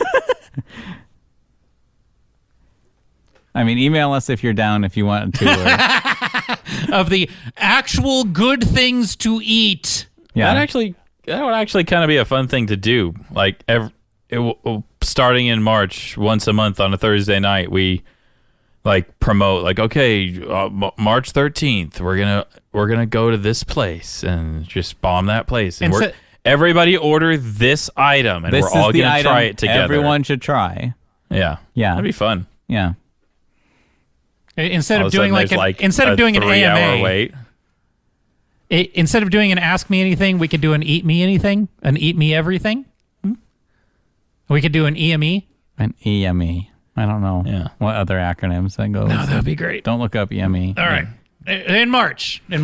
I mean, email us if you're down if you want to. Of the actual good things to eat. Yeah. That would actually kind of be a fun thing to do. Like starting in March, once a month on a Thursday night, we like promote like, okay, March 13th, we're gonna go to this place and just bomb that place, and everybody order this item, and we're all gonna try it together. Everyone should try. Yeah, that'd be fun. Yeah. Instead All of of a doing sudden like there's instead of doing an 3-hour AMA, wait. Instead of doing an Ask Me Anything, we could do an Eat Me Anything, an Eat Me Everything. We could do an EME. An EME. I don't know what other acronyms that goes. No, that would be great. Don't look up EME. All right. In March, we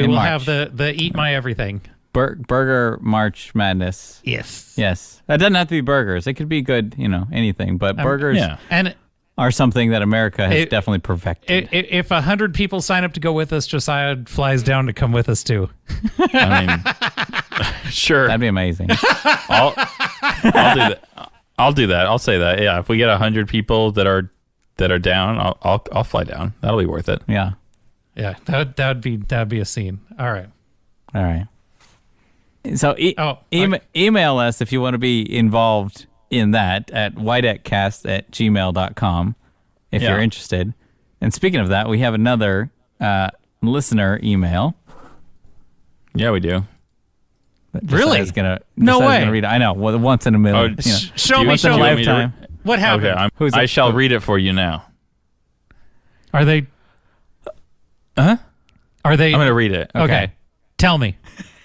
will have the Eat My Everything. Burger March Madness. Yes. Yes. That doesn't have to be burgers. It could be good, anything. But burgers And are something that America has definitely perfected. if 100 people sign up to go with us, Josiah flies down to come with us too. I mean, sure. That'd be amazing. I'll do that. I'll do that. I'll say that. Yeah, if we get 100 people that are down, I'll fly down. That'll be worth it. Yeah. Yeah, that'd be a scene. All right. All right. So email us if you want to be involved in that at ydekcast@gmail.com if you're interested. And speaking of that, we have another listener email. Yeah, we do. Really? No way. Gonna read it. I know. Well, once in a million. Show me. Once in a lifetime. What happened? Okay, I shall read it for you now. Are they? Are they? I'm going to read it. Okay. Tell me.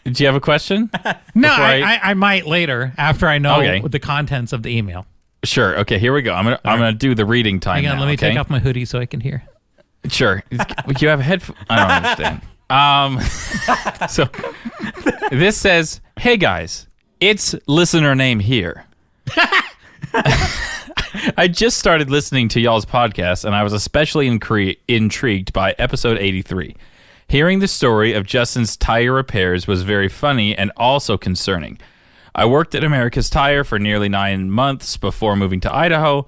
Do you have a question? No, I might later after I know the contents of the email. Sure. Okay, here we go. I'm gonna do the reading time. Hang on, now, let me take off my hoodie so I can hear. Sure. You have a headphone. I don't understand. So this says, "Hey guys, it's listener name here. I just started listening to y'all's podcast, and I was especially intrigued by episode 83. Hearing the story of Justin's tire repairs was very funny and also concerning. I worked at America's Tire for nearly 9 months before moving to Idaho.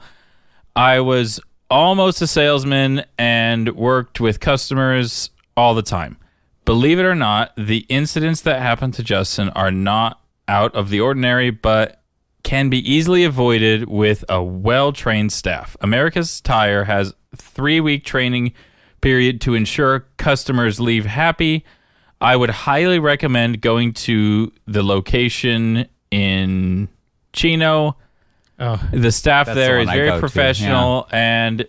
I was almost a salesman and worked with customers all the time. Believe it or not, the incidents that happened to Justin are not out of the ordinary, but can be easily avoided with a well-trained staff. America's Tire has 3-week training period to ensure customers leave happy. I would highly recommend going to the location in Chino. Oh, the staff there is very professional and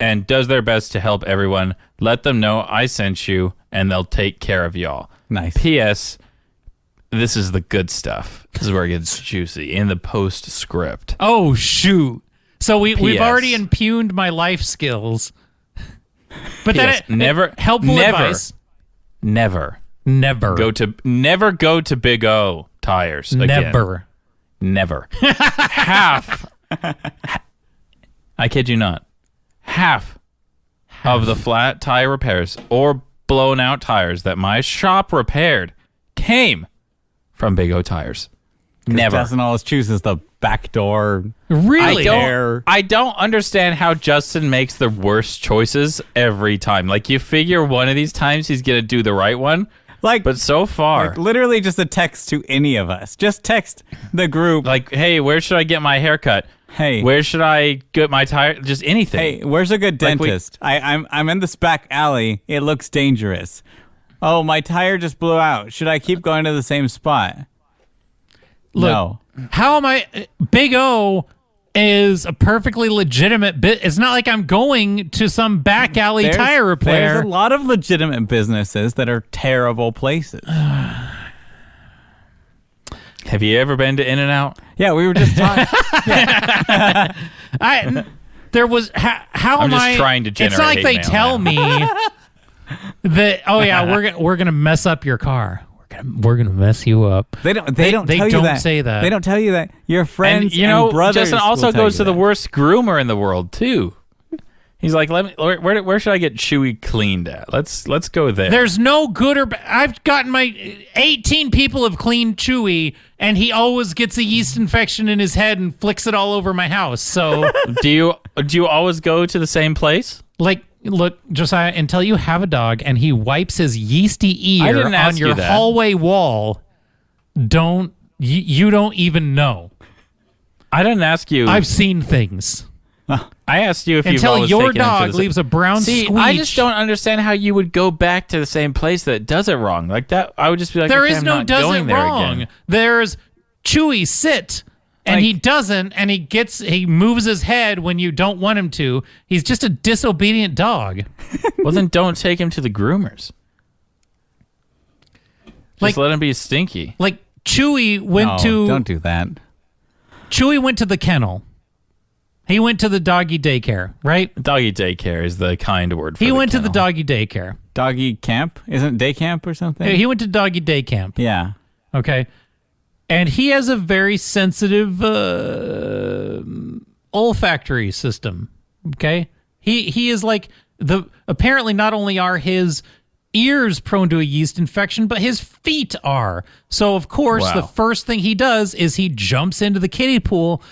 and does their best to help everyone. Let them know I sent you and they'll take care of y'all. Nice. P.S. This is the good stuff. This is where it gets juicy in the postscript. Oh, shoot. So we've already impugned my life skills. But helpful advice. Never go to Big O tires again. Never. Half. I kid you not. Half of the flat tire repairs or blown out tires that my shop repaired came from Big O Tires. Never. Justin always chooses the back door. Really? I don't understand how Justin makes the worst choices every time. Like, you figure one of these times he's going to do the right one. But so far. Like, literally just a text to any of us. Just text the group. Like, hey, where should I get my haircut? Hey. Where should I get my tire? Just anything. Hey, where's a good dentist? I'm in this back alley. It looks dangerous. Oh, my tire just blew out. Should I keep going to the same spot? Look, no. How am I? Big O is a perfectly legitimate bit. It's not like I'm going to some back alley tire repair. There's a lot of legitimate businesses that are terrible places. Have you ever been to In-N-Out? Yeah, we were just talking. There was how I'm am just I? trying to generate It's not like hate they mail tell now. me that we're gonna mess up your car. We're gonna mess you up. They don't tell you that. Say that. They don't tell you that. Your friends And, and brothers Justin also will tell goes you to the that. worst groomer in the world, too. He's like, where should I get Chewy cleaned at? Let's go there. There's no good or bad. I've gotten my 18 people have cleaned Chewy, and he always gets a yeast infection in his head and flicks it all over my house. So, do you always go to the same place? like, look, Josiah, until you have a dog and he wipes his yeasty I ear didn't ask on your you that. hallway wall, you don't even know. I didn't ask you. I've seen things. I asked you if you've Until always your taken him to dog the leaves a brown See, squeech. I just don't understand how you would go back to the same place that does it wrong. Like that, I would just be like, There okay, is I'm no not does going it there wrong. again. There's Chewy sit, and Like- he doesn't, and he moves his head when you don't want him to. He's just a disobedient dog. Well, then don't take him to the groomers. Like- Just let him be stinky. Like Chewy went don't do that. Chewy went to the kennel. He went to the doggy daycare, right? Doggy daycare is the kind word for He the went to the kennel. doggy daycare. Doggy camp? Isn't it day camp or something? He went to doggy day camp. Yeah. Okay. And he has a very sensitive olfactory system. Okay. He is like apparently not only are his ears prone to a yeast infection, but his feet are. So of course Wow. the first thing he does is he jumps into the kiddie pool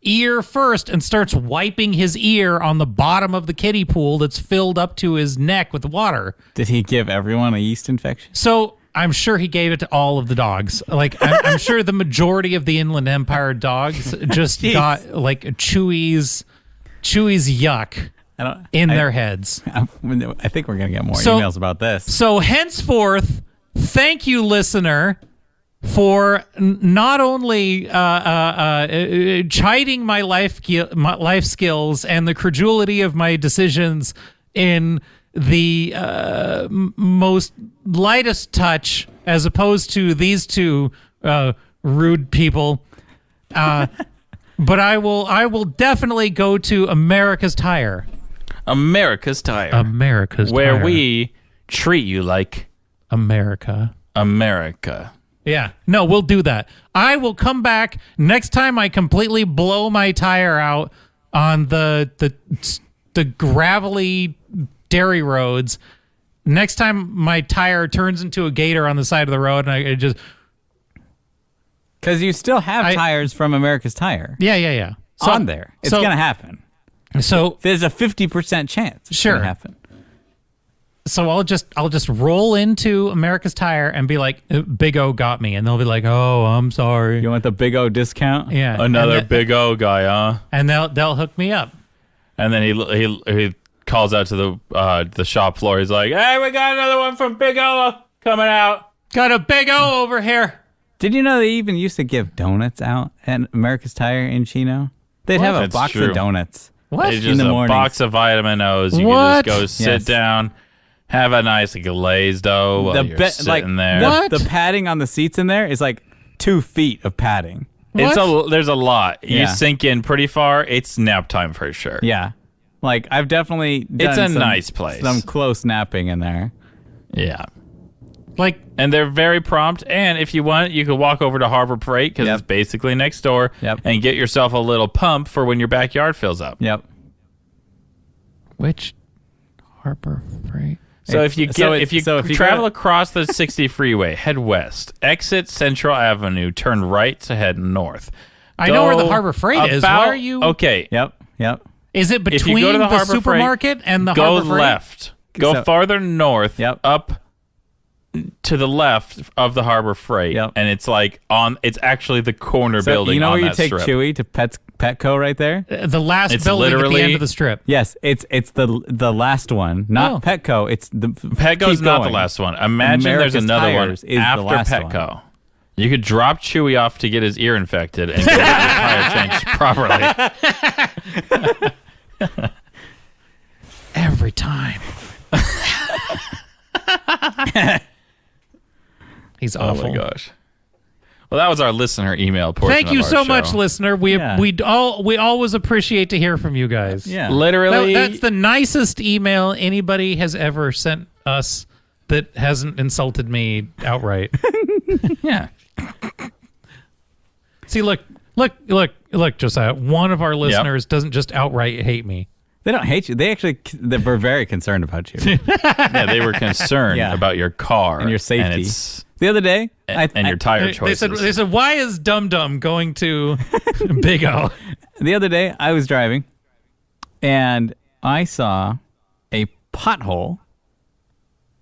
ear first and starts wiping his ear on the bottom of the kiddie pool that's filled up to his neck with water. Did he give everyone a yeast infection? So I'm sure he gave it to all of the dogs. Like I'm sure the majority of the Inland Empire dogs just got like Chewy's yuck in their heads. I think we're gonna get more So- emails about this. So henceforth, thank you, listener, for not only chiding my life skills and the credulity of my decisions in the most lightest touch, as opposed to these two rude people. But I will definitely go to America's Tire. America's Tire. America's where Tire. we treat you like America. America. Yeah. No, we'll do that. I will come back next time I completely blow my tire out on the gravelly dairy roads. Next time my tire turns into a gator on the side of the road and I just Because you still have tires from America's Tire yeah. on there. It's gonna happen. So There's a 50% chance it's Sure. gonna happen. So I'll just roll into America's Tire and be like, Big O got me, and they'll be like, oh, I'm sorry. You want the Big O discount? Yeah. Another and big O guy, huh? and they'll hook me up. And then he calls out to the shop floor. He's like, "Hey, we got another one from Big O coming out." Got a Big O over here. Did you know they even used to give donuts out at America's Tire in Chino? They'd have a That's box true. of donuts. It's In just the a mornings. box of vitamin O's. You What? can just go sit Yes. down, have a nice glazed O while you're sitting there. What? The padding on the seats in there is like 2 feet of padding. There's a lot. You Yeah. sink in pretty far. It's nap time for sure. Yeah. Like I've definitely done It's a some- nice place. Some close napping in there. Yeah. Like, And they're very prompt. And if you want, you can walk over to Harbor Freight because Yep. it's basically next door Yep. and get yourself a little pump for when your backyard fills up. Yep. which Harbor Freight? So if you go travel to- across the 60 freeway, head west, exit Central Avenue, turn right to head north. I know where the Go Harbor Freight is. about- Where are you? Okay, Yep. Is it if you between go to the the Harbor supermarket and the go Harbor Freight? left. Go So- farther north, Yep. up to the left of the Harbor Freight, Yep. and it's like it's actually the corner So building you know on where you that take strip. Chewy to Petco right there? The last It's building at the literally- end of the strip. Yes, it's the last one, not Oh. Petco. It's the Petco's keep not the going. last one. Imagine America's there's another one Tires is the after last Petco. one. You could drop Chewy off to get his ear infected and get his tire changed properly. Every time. He's Oh awful. my gosh. Well, that was our listener email portion. Thank you of our so show. much, listener. We always appreciate to hear from you guys. Yeah. Literally, That's the nicest email anybody has ever sent us that hasn't insulted me outright. yeah. See, look, Josiah. One of our listeners doesn't just outright hate me. They don't hate you. They were very concerned about you Yeah, they were concerned Yeah. about your car and your safety. it's- The other day, and your tire They choices. said, why is Dum Dum going to Big O? the other day I was driving, and I saw a pothole.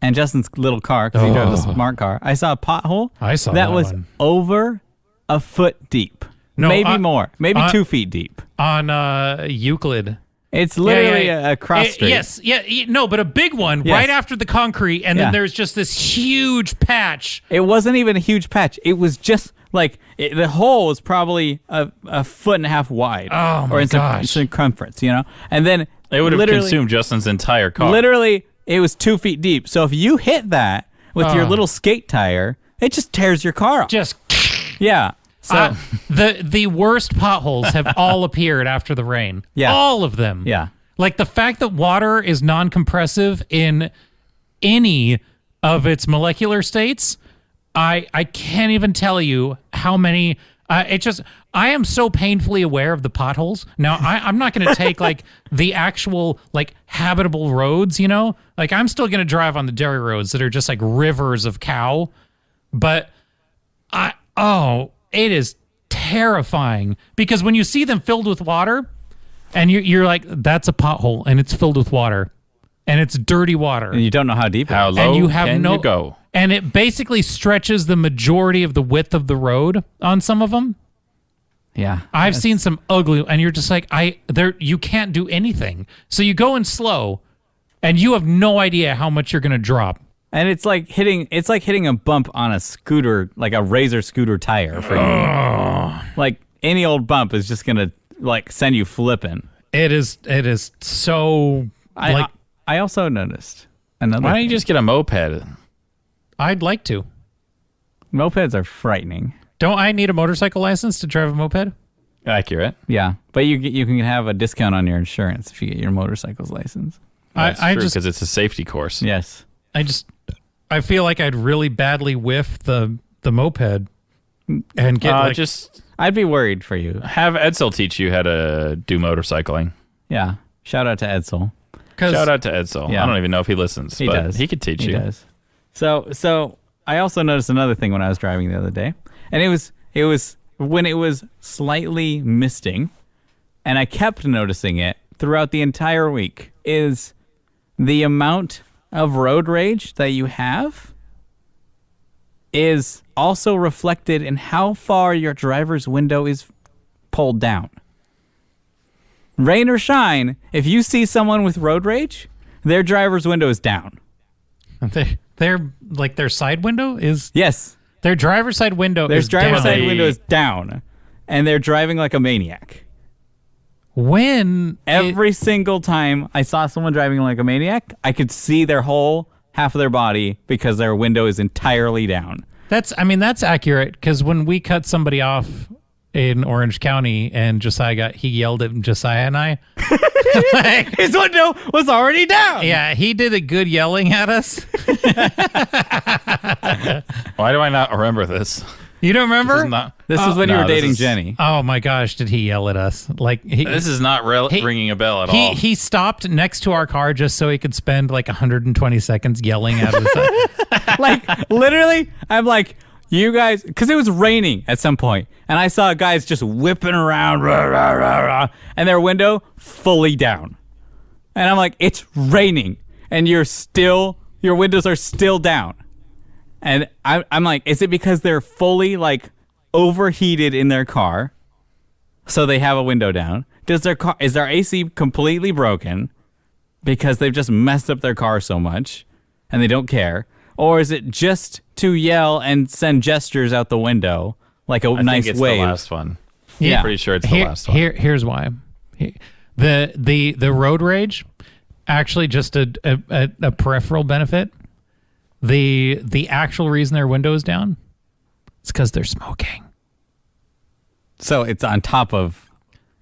And Justin's little car, because he drove a smart car. I saw a pothole. I saw that that was one. over a foot deep. No, maybe more. Maybe 2 feet deep. On Euclid. It's literally Yeah. a cross street. Yes, no, but a big one Yes. right after the concrete, and Yeah. then there's just this huge patch. It wasn't even a huge patch. It was just like the hole was probably a foot and a half wide. Oh, my or in gosh. circumference, And then it would have literally- consumed Justin's entire car. Literally, it was 2 feet deep. So if you hit that with your little skate tire, it just tears your car off. Just Yeah. So the worst potholes have all appeared after the rain. Yeah. All of them. yeah. Like the fact that water is non-compressive in any of its molecular states, I can't even tell you how many. I am so painfully aware of the potholes. Now, I'm not going to take like the actual like habitable roads, Like I'm still going to drive on the dairy roads that are just like rivers of cow. But it is terrifying because when you see them filled with water and you're like, that's a pothole and it's filled with water and it's dirty water. And you don't know how deep it How is. low And you have can no you go? And it basically stretches the majority of the width of the road on some of them. Yeah. I've seen some ugly, and you're just like, you can't do anything. So you go in slow, and you have no idea how much you're gonna drop. And it's like hitting a bump on a scooter, like a Razor scooter tire for you. Like any old bump is just gonna like send you flipping. It is so like I also noticed another. Why don't you just get a moped? I'd like to. Mopeds are frightening. Don't I need a motorcycle license to drive a moped? Accurate. Yeah, but you can have a discount on your insurance if you get your motorcycle's license. That's I true just because it's a safety course. Yes. I feel like I'd really badly whiff the moped and get Just I'd be worried for you. have Edsel teach you how to do motorcycling. Yeah. Shout out to Edsel. Shout out to Edsel. Yeah. I don't even know if he listens, He but does. he could teach He you. does. So I also noticed another thing when I was driving the other day, and it was when it was slightly misting, and I kept noticing it throughout the entire week, is the amount of road rage that you have is also reflected in how far your driver's window is pulled down. Rain or shine, if you see someone with road rage, their driver's window is down. they're like their side window is Yes. their driver's side window Their is driver's down. side window is down, and they're driving like a maniac. When Every single time I saw someone driving like a maniac, I could see their whole half of their body because their window is entirely down. that's accurate because when we cut somebody off in Orange County and he yelled at Josiah and I. His window was already down. Yeah, he did a good yelling at us. Why do I not remember this? You don't remember? This is when you were No, dating Jenny. Oh my gosh, did he yell at us? Like This is not ringing a bell at all. He stopped next to our car just so he could spend like 120 seconds yelling at us. Like, literally, I'm like, you guys, because it was raining at some point, and I saw guys just whipping around, rah, rah, rah, rah, and their window fully down. And I'm like, it's raining, and your windows are still down. And I'm like, is it because they're fully, like, overheated in their car, so they have a window down? Is their AC completely broken because they've just messed up their car so much, and they don't care? Or is it just to yell and send gestures out the window like a I nice think it's wave? the last one. Yeah. I'm pretty sure it's the last one. Here's why. The road rage, actually just a peripheral benefit. The actual reason their window is down, it's because they're smoking. So it's on top of...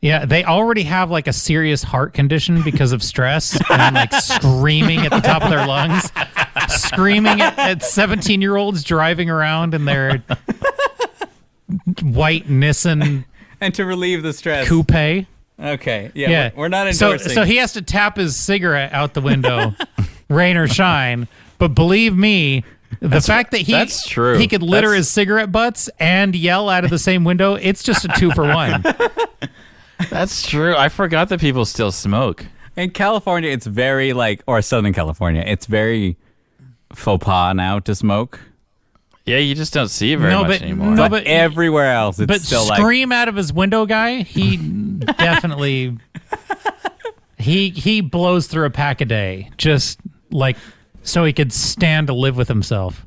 Yeah, they already have like a serious heart condition because of stress and like screaming at the top of their lungs, screaming at 17-year-olds driving around in their white Nissan And to relieve the stress. coupe. Okay. Yeah. We're not So endorsing. he has to tap his cigarette out the window, rain or shine. But believe me, the fact that that's true. he could litter his cigarette butts and yell out of the same window, it's just a 2-for-1. That's true. I forgot that people still smoke. In California, it's very like, or Southern California, it's very faux pas now to smoke. Yeah, you just don't see it very much anymore. No, But everywhere else, it's but still like... scream out of his window guy, he definitely he blows through a pack a day, just like so he could stand to live with himself.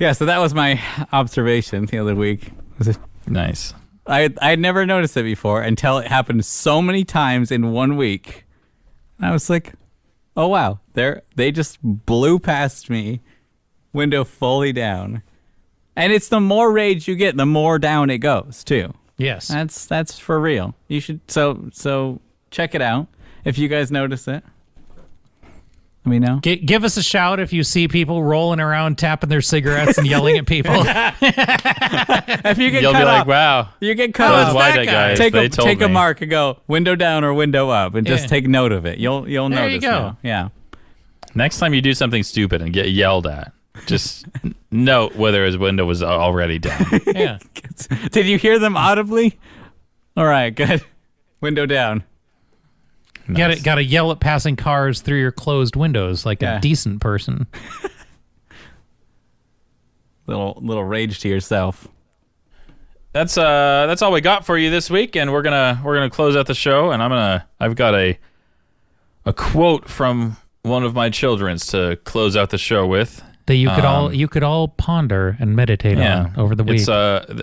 Yeah, so that was my observation the other week. Nice. I'd never noticed it before until it happened so many times in 1 week. And I was like, oh wow, they just blew past me, window fully down. And it's the more rage you get, the more down it goes too. Yes. That's for real. You should so check it out if you guys notice it. Let me know. Give us a shout if you see people rolling around, tapping their cigarettes and yelling at people. If you get You'll cut be like, off, wow. you get cut Those off. YDEK guys, Take they told a me. mark and go window down or window up, and just Yeah. take note of it. You'll There notice. you go. Now. Yeah. Next time you do something stupid and get yelled at, just note whether his window was already down. Yeah. Did you hear them audibly? All right, good. Window down. Nice. Got to yell at passing cars through your closed windows like Yeah. a decent person. Little rage to yourself. That's all we got for you this week, and we're gonna close out the show. And I've got a quote from one of my children's to close out the show with. That you could all ponder and meditate on over the week. It's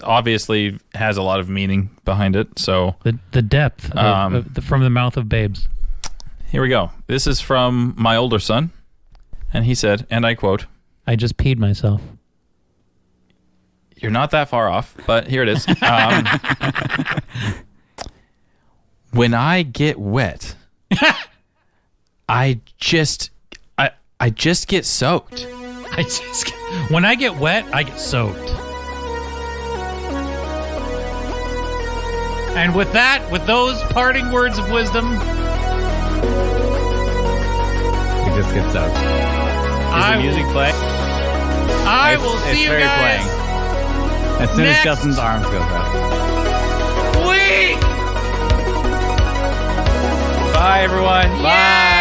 obviously has a lot of meaning behind it. So the depth from the mouth of babes. here we go. This is from my older son, and he said, and I quote, I just peed myself. "You're not that far off, but here it is. When I get wet, I just get soaked." When I get wet, I get soaked. And with those parting words of wisdom, It just gets out. I Is the music playing? I will see you very guys playing. As soon next as Justin's arms goes out. week. Bye, everyone. Bye.